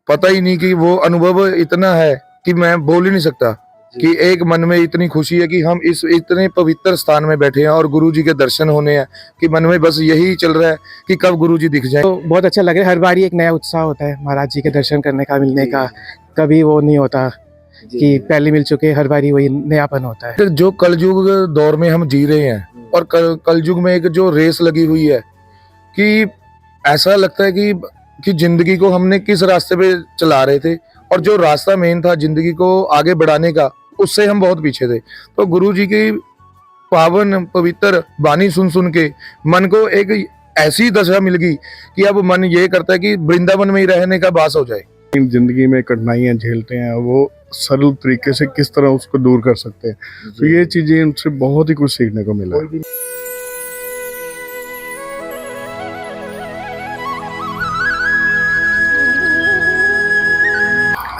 पता ही नहीं कि वो अनुभव इतना है कि मैं बोल ही नहीं सकता कि एक मन में इतनी खुशी है कि हम इस इतने पवित्र स्थान में बैठे हैं और गुरुजी के दर्शन होने हैं कि मन में बस यही चल रहा है कि कब गुरुजी दिख जाए। तो बहुत अच्छा लग रहा है, हर बार ही एक नया उत्साह होता है महाराज जी के दर्शन करने का, मिलने का। कभी वो नहीं होता कि पहले मिल चुके, हर बार ही वही नयापन होता है। फिर जो कलयुग दौर में हम जी रहे हैं और कलयुग में एक जो रेस लगी हुई है कि ऐसा लगता है कि जिंदगी को हमने किस रास्ते पे चला रहे थे और जो रास्ता मेन था जिंदगी को आगे बढ़ाने का, उससे हम बहुत पीछे थे। तो गुरु जी की पावन पवित्र वाणी सुन सुन के मन को एक ऐसी दशा मिल गई कि अब मन ये करता है कि वृंदावन में ही रहने का बास हो जाए। जिंदगी में कठिनाइयां झेलते हैं वो सरल तरीके से किस तरह उसको दूर कर सकते हैं, तो ये चीजें उनसे बहुत ही कुछ सीखने को मिला।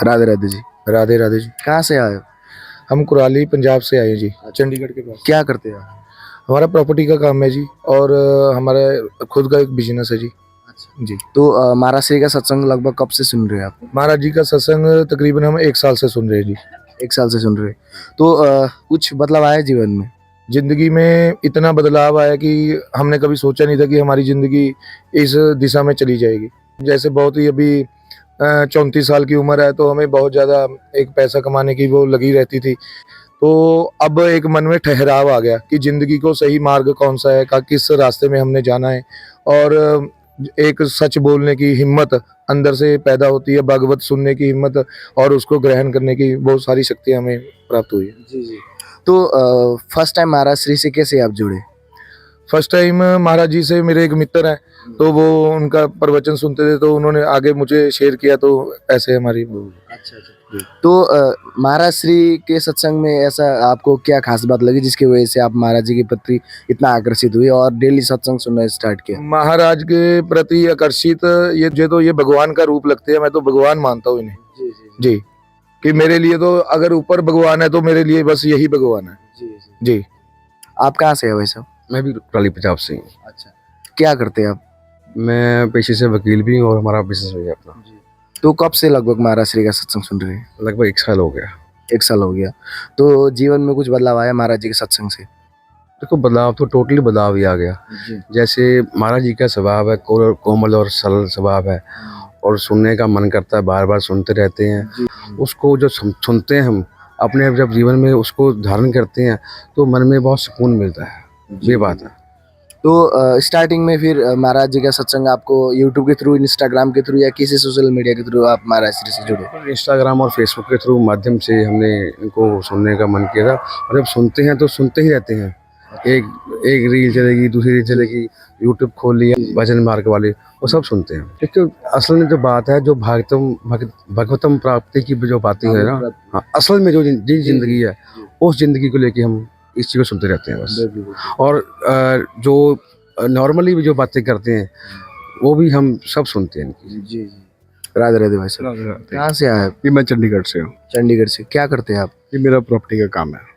राधे राधे जी। राधे राधे जी। कहाँ से आए हो? हम कुराली पंजाब से आए जी, चंडीगढ़ के पास। क्या करते हो? हमारा प्रॉपर्टी का काम है जी और हमारा खुद का एक बिजनेस है जी। अच्छा जी। तो महाराज श्री का सत्संग लगभग कब से सुन रहे हैं आप? महाराज जी का सत्संग तकरीबन हम 1 साल से सुन रहे हैं जी। 1 साल से सुन रहे हैं। तो कुछ बदलाव आया जीवन में? जिंदगी में इतना बदलाव आया कि हमने कभी सोचा नहीं था कि हमारी जिंदगी इस दिशा में चली जाएगी। जैसे बहुत ही अभी 34 साल की उम्र है तो हमें बहुत ज़्यादा एक पैसा कमाने की वो लगी रहती थी। तो अब एक मन में ठहराव आ गया कि जिंदगी को सही मार्ग कौन सा है, किस रास्ते में हमने जाना है और एक सच बोलने की हिम्मत अंदर से पैदा होती है, भागवत सुनने की हिम्मत और उसको ग्रहण करने की बहुत सारी शक्तियाँ हमें प्राप्त हुई है। जी जी। तो फर्स्ट टाइम महाराज श्री से कैसे आप जुड़े? फर्स्ट टाइम महाराज जी से मेरे एक मित्र हैं तो वो उनका प्रवचन सुनते थे तो उन्होंने आगे मुझे शेयर किया, तो ऐसे हमारी। अच्छा अच्छा। तो महाराज श्री के सत्संग में ऐसा आपको क्या खास बात लगी जिसकी वजह से आप महाराज जी के प्रति इतना आकर्षित हुए और डेली सत्संग सुनना स्टार्ट किया? महाराज के प्रति आकर्षित ये भगवान का रूप लगते हैं। मैं तो भगवान मानता हूँ इन्हें जी, कि मेरे लिए तो अगर ऊपर भगवान है तो मेरे लिए बस यही भगवान है जी। आप कहाँ से है वैसे? मैं भी कुराली पंजाब से हूँ। अच्छा, क्या करते हैं आप? मैं पेशे से वकील भी हूँ और हमारा बिजनेस भी है अपना। तो कब से लगभग महाराज श्री का सत्संग सुन रहे हैं? लगभग 1 साल हो गया। 1 साल हो गया। तो जीवन में कुछ बदलाव आया महाराज जी के सत्संग से? देखो बदलाव तो टोटली बदलाव ही आ गया। जैसे महाराज जी का स्वभाव है कोमल और सरल स्वभाव है और सुनने का मन करता है, बार बार सुनते रहते हैं। उसको जो सुनते हैं हम अपने जब जीवन में उसको धारण करते हैं तो मन में बहुत सुकून मिलता है, ये बात है। तो स्टार्टिंग में फिर महाराज जी का सत्संग आपको यूट्यूब के थ्रू, इंस्टाग्राम के थ्रू या किसी सोशल मीडिया के थ्रू आप महाराज श्री से जुड़े? इंस्टाग्राम और फेसबुक के थ्रू माध्यम से हमने इनको सुनने का मन किया था और जब सुनते हैं तो सुनते ही रहते हैं। एक रील चलेगी, दूसरी रील चलेगी, यूट्यूब खोल लिया, भजन मार्ग वाले वो सब सुनते हैं। क्योंकि असल में जो बात है जो भगवतम प्राप्ति की जो बातें है ना, हाँ, असल में जो जिंदगी है उस जिंदगी को लेके हम इस चीज़ को सुनते रहते हैं बस। और जो नॉर्मली भी जो बातें करते हैं वो भी हम सब सुनते हैं इनकी। जी जी। राधे राधे भाई साहब। कहाँ से आए? ये मैं चंडीगढ़ से हूँ। चंडीगढ़ से। क्या करते हैं आप? ये मेरा प्रॉपर्टी का काम है।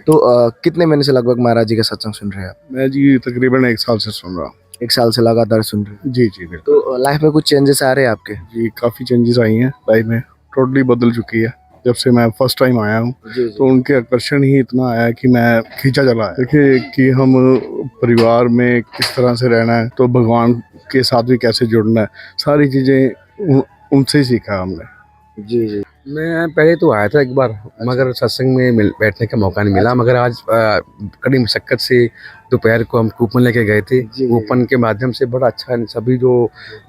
तो कितने महीने से लगभग महाराज जी का सत्संग सुन रहे हैं आप? मैं जी तकरीबन 1 साल से सुन रहा हूँ। 1 साल से लगातार सुन रहे हैं? जी जी बिल्कुल। तो लाइफ में कुछ चेंजेस आ रहे हैं आपके? जी काफ़ी चेंजेस आई हैं लाइफ में, टोटली बदल चुकी है जब से मैं फर्स्ट टाइम आया हूँ। तो उनके आकर्षण ही इतना आया कि मैं खींचा चला है। देखिए कि हम परिवार में किस तरह से रहना है, तो भगवान के साथ भी कैसे जुड़ना है, सारी चीज़ें उनसे ही सीखा हमने। जी जी। मैं पहले तो आया था एक बार, मगर सत्संग में बैठने का मौका नहीं मिला। मगर आज कड़ी मशक्कत से दोपहर को हम कूपन लेके गए थे। कूपन के माध्यम से बड़ा अच्छा सभी जो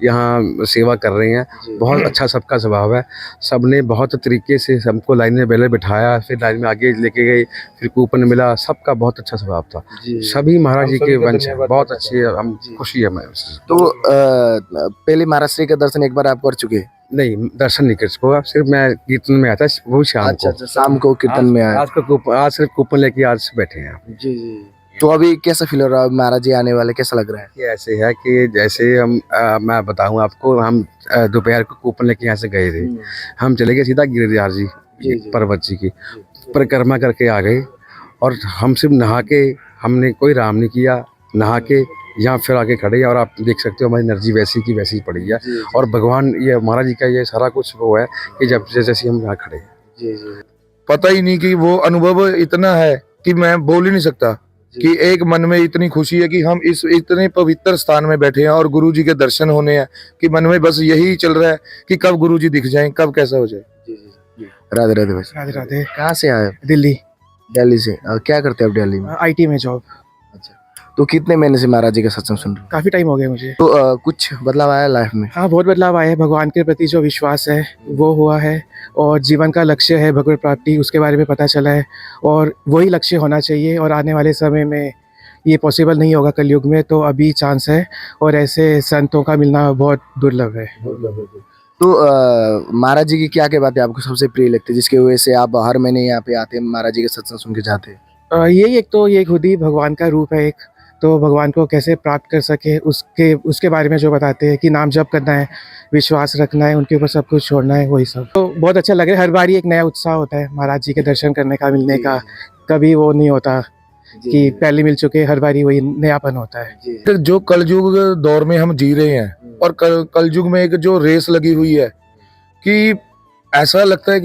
यहाँ सेवा कर रहे हैं, बहुत अच्छा सबका स्वभाव है। सबने बहुत तरीके से सबको लाइन में पहले बिठाया, फिर लाइन में आगे लेके गए, फिर कूपन मिला। सबका बहुत अच्छा स्वभाव था। सभी महाराज जी के वंश हैं, बहुत अच्छे, हम खुशी है हमें। तो पहले महाराज श्री का दर्शन एक बार आप कर चुके? नहीं, दर्शन नहीं कर सका, सिर्फ मैं कीर्तन में आया था वो शाम को। अच्छा, शाम को कीर्तन में आया। आज सिर्फ कूपन लेके आज बैठे हैं। जी जी। तो अभी कैसा फील हो रहा है? महाराज जी आने वाले, कैसा लग रहा है? ये ऐसे है कि जैसे हम मैं बताऊं आपको, हम दोपहर को कूपन लेके यहाँ से गए थे। हम चले गए सीधा गिरिराज जी पर्वत जी की परिक्रमा करके आ गए और हम सिर्फ नहा के, हमने कोई राम नहीं किया, नहा के यहाँ फिर आके खड़े हैं और आप देख सकते हो हमारी एनर्जी वैसी की वैसी पड़ी है। और भगवान ये महाराज जी का ये सारा कुछ वो है कि जब जैसे हम यहाँ खड़े हैं। पता ही नहीं कि वो अनुभव इतना है कि मैं बोल ही नहीं सकता कि एक मन में इतनी खुशी है कि हम इस इतने पवित्र स्थान में बैठे हैं और गुरु जी के दर्शन होने हैं कि मन में बस यही चल रहा है कि कब गुरु जी दिख जाएं, कब कैसा हो जाए। राधे राधे भाई। राधे राधे। कहाँ से आए? दिल्ली, दिल्ली से। क्या करते हैं आप दिल्ली में? आईटी में जॉब। तो कितने महीने से महाराज जी का सत्संग सुन रहे हो? काफ़ी टाइम हो गया मुझे। तो कुछ बदलाव आया लाइफ में? हाँ, बहुत बदलाव आया है। भगवान के प्रति जो विश्वास है वो हुआ है, और जीवन का लक्ष्य है भगवत प्राप्ति, उसके बारे में पता चला है, और वही लक्ष्य होना चाहिए। और आने वाले समय में ये पॉसिबल नहीं होगा कलयुग में, तो अभी चांस है, और ऐसे संतों का मिलना बहुत दुर्लभ है। तो महाराज जी की क्या क्या बातें आपको सबसे प्रिय लगती है जिसकी वजह से आप हर महीने यहाँ पे आते हैं, महाराज जी के सत्संग सुन के जाते हैं? यही एक तो ये खुद ही भगवान का रूप है एक, तो भगवान को कैसे प्राप्त कर सके उसके बारे में जो बताते हैं कि नाम जप करना है, विश्वास रखना है, उनके ऊपर सब कुछ छोड़ना है, वही सब। तो बहुत अच्छा लग रहा है। हर बार ही एक नया उत्साह होता है महाराज जी के दर्शन करने का, मिलने का। कभी वो नहीं होता कि पहले मिल चुके, हर बार ही वही नयापन होता है। कि जो कलयुग दौर में हम जी रहे हैं और कलयुग में एक जो रेस लगी हुई है कि ऐसा लगता है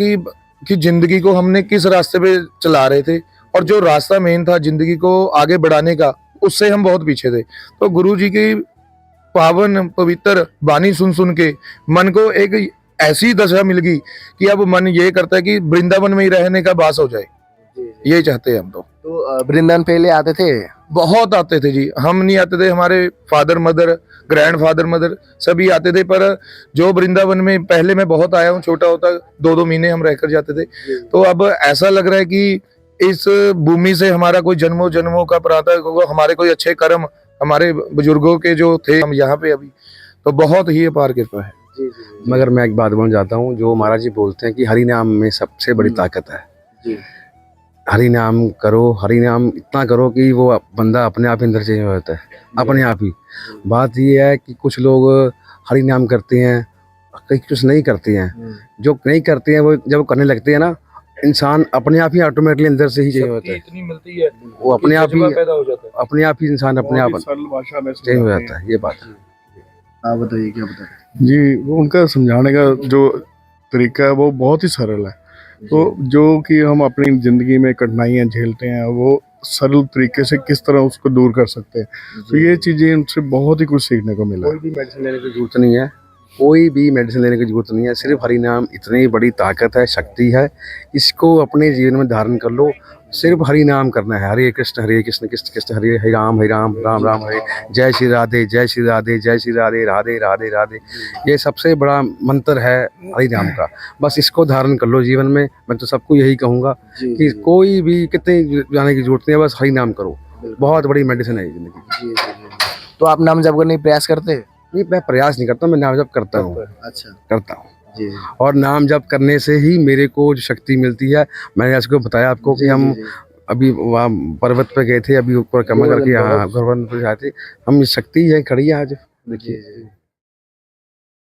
कि जिंदगी को हमने किस रास्ते पे चला रहे थे, और जो रास्ता मेन था जिंदगी को आगे बढ़ाने का, उससे हम बहुत पीछे थे। तो गुरु जी की पावन पवित्र वाणी सुन सुन के मन को एक ऐसी दशा मिल गई कि अब मन ये करता है कि वृंदावन में ही रहने का बास हो जाए। यही चाहते हैं हम तो वृंदावन पहले आते थे? बहुत आते थे जी। हम नहीं आते थे, हमारे father mother, grand father mother सभी आते थे। पर जो वृंदावन में पहले मैं बहुत आया हूँ, छोटा होता 2-2 महीने हम रहकर जाते थे। तो अब ऐसा लग रहा है कि इस भूमि से हमारा कोई जन्मों जन्मों का प्राता, हमारे कोई अच्छे कर्म हमारे बुजुर्गों के जो थे, हम यहाँ पे अभी, तो बहुत ही अपार कृपा है। मगर मैं एक बात बोलना चाहता हूँ, जो महाराज जी बोलते हैं कि हरि नाम में सबसे बड़ी ताकत है। हरि नाम करो, हरि नाम इतना करो कि वो बंदा अपने आप अंदर चेंज हो जाता है, अपने आप ही। बात ये है कि कुछ लोग हरि नाम करते हैं, कई कुछ नहीं करते हैं। जो नहीं करते हैं वो जब करने लगते हैं ना, इंसान अपने आप ही ऑटोमेटिकली अंदर से ही चेंज होता है। इतनी मिलती है वो अपने आप ही पैदा हो जाता है। अपने आप ही इंसान अपने आप सरल भाषा में चेंज हो जाता है। ये बात है। आप बताइए, क्या बताइए? जी, वो उनका समझाने का जो तरीका है वो बहुत ही सरल है। तो जो कि हम अपनी ज़िंदगी में कठिनाइयाँ झेलते हैं, वो सरल तरीके से किस तरह उसको दूर कर सकते हैं, तो ये चीज़ें उनसे बहुत ही कुछ सीखने को मिला। कोई भी मेडिसिन लेने की जरूरत नहीं है, कोई भी मेडिसिन लेने की जरूरत नहीं है। सिर्फ हरि नाम इतनी बड़ी ताकत है, शक्ति है, इसको अपने जीवन में धारण कर लो। सिर्फ हरि नाम करना है, हरे कृष्ण कृष्ण कृष्ण हरे हरे राम राम राम हरे। जय श्री राधे जय श्री राधे जय श्री राधे राधे राधे राधे। ये सबसे बड़ा मंत्र है हरि नाम का। बस इसको धारण कर लो जीवन में। मैं तो सबको यही कहूँगा कि कोई भी कितने जाने की जरूरत नहीं है, बस हरि नाम करो। बहुत बड़ी मेडिसिन है जिंदगी। तो आप नाम जप करने का प्रयास करते हैं? नहीं, मैं प्रयास नहीं करता, मैं नाम जप करता हूँ। अच्छा। करता हूँ और नाम जप करने से ही मेरे को जो शक्ति मिलती है। मैंने इसको बताया आपको कि हम अभी वहाँ पर्वत पे गए थे, अभी ऊपर कमा करके यहाँ गोवर्धन पे आए थे। हम शक्ति है खड़ी है आज, देखिए।